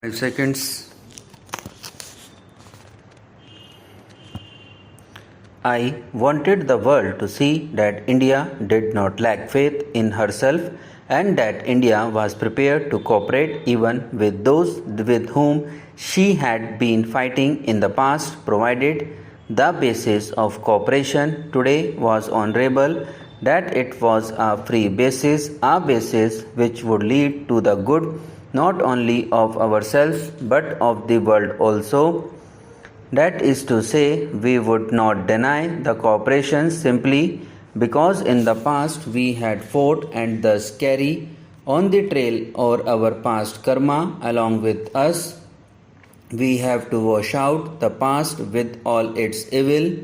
5 seconds. I wanted the world to see that India did not lack faith in herself and that India was prepared to cooperate even with those with whom she had been fighting in the past, provided the basis of cooperation today was honorable, that it was a free basis, a basis which would lead to the good not only of ourselves but of the world also. That is to say, we would not deny the cooperation simply because in the past we had fought and thus carry on the trail or our past karma along with us. We have to wash out the past with all its evil.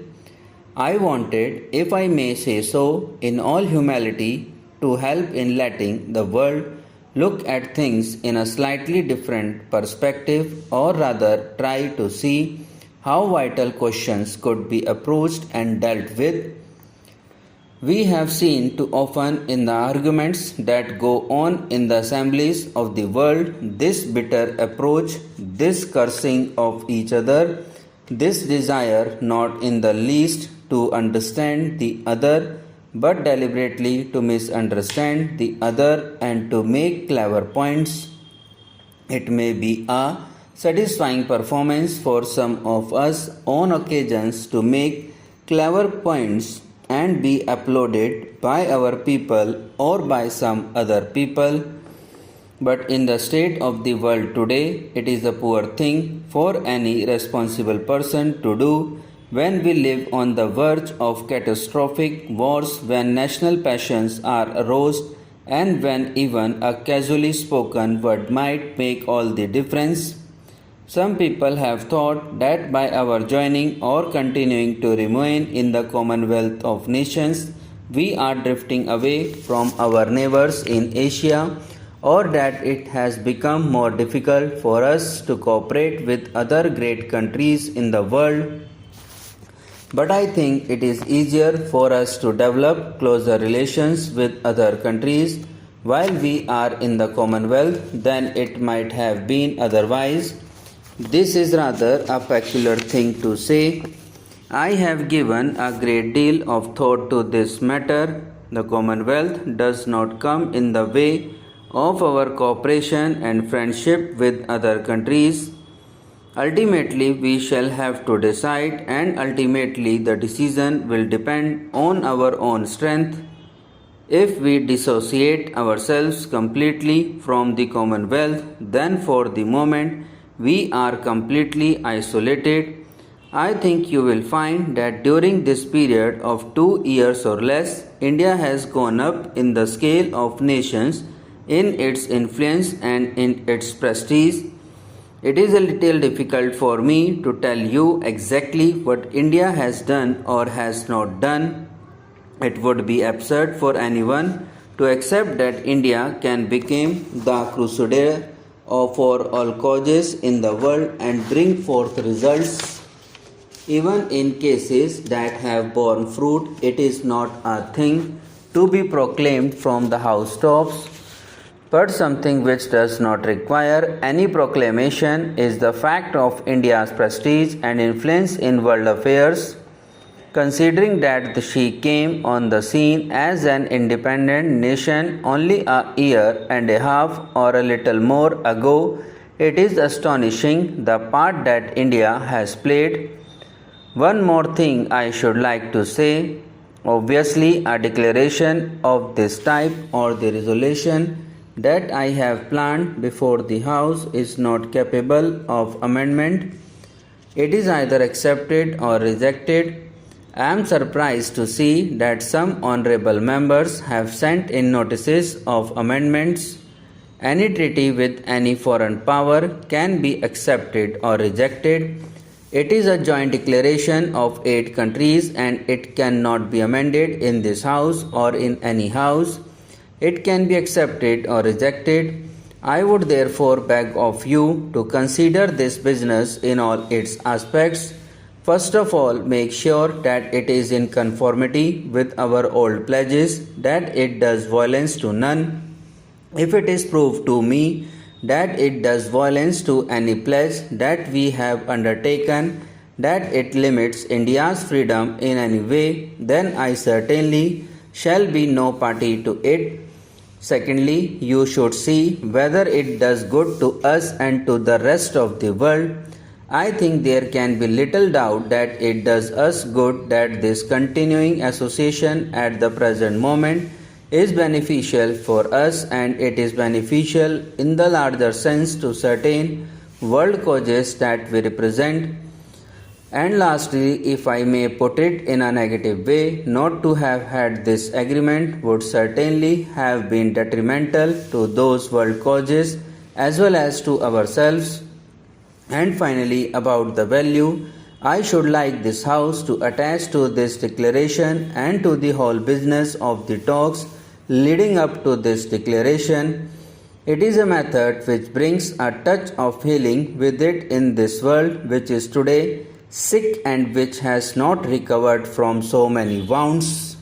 I wanted, if I may say so, in all humility, to help in letting the world look at things in a slightly different perspective, or rather try to see how vital questions could be approached and dealt with. We have seen too often in the arguments that go on in the assemblies of the world this bitter approach, this cursing of each other, this desire not in the least to understand the other but deliberately to misunderstand the other and to make clever points. It may be a satisfying performance for some of us on occasions to make clever points and be applauded by our people or by some other people. But in the state of the world today, it is a poor thing for any responsible person to do when we live on the verge of catastrophic wars, when national passions are aroused, and when even a casually spoken word might make all the difference. Some people have thought that by our joining or continuing to remain in the Commonwealth of Nations, we are drifting away from our neighbors in Asia, or that it has become more difficult for us to cooperate with other great countries in the world. But I think it is easier for us to develop closer relations with other countries while we are in the Commonwealth than it might have been otherwise. This is rather a peculiar thing to say. I have given a great deal of thought to this matter. The Commonwealth does not come in the way of our cooperation and friendship with other countries. Ultimately, we shall have to decide, and ultimately, the decision will depend on our own strength. If we dissociate ourselves completely from the Commonwealth, then for the moment we are completely isolated. I think you will find that during this period of 2 years or less, India has gone up in the scale of nations in its influence and in its prestige. It is a little difficult for me to tell you exactly what India has done or has not done. It would be absurd for anyone to accept that India can become the crusader for all causes in the world and bring forth results. Even in cases that have borne fruit, it is not a thing to be proclaimed from the housetops, but something which does not require any proclamation is the fact of India's prestige and influence in world affairs. Considering that she came on the scene as an independent nation only a year and a half or a little more ago, it is astonishing the part that India has played. One more thing I should like to say. Obviously, a declaration of this type or the resolution that I have planned before the House is not capable of amendment. It is either accepted or rejected. I am surprised to see that some honorable members have sent in notices of amendments. Any treaty with any foreign power can be accepted or rejected. It is a joint declaration of 8 countries and it cannot be amended in this House or in any House. It can be accepted or rejected. I would therefore beg of you to consider this business in all its aspects. First of all, make sure that it is in conformity with our old pledges, that it does violence to none. If it is proved to me that it does violence to any pledge that we have undertaken, that it limits India's freedom in any way, then I certainly shall be no party to it. Secondly, you should see whether it does good to us and to the rest of the world. I think there can be little doubt that it does us good, that this continuing association at the present moment is beneficial for us, and it is beneficial in the larger sense to certain world causes that we represent. And lastly, if I may put it in a negative way, not to have had this agreement would certainly have been detrimental to those world causes as well as to ourselves. And finally, about the value, I should like this House to attach to this declaration and to the whole business of the talks leading up to this declaration. It is a method which brings a touch of healing with it in this world which is today sick and which has not recovered from so many wounds.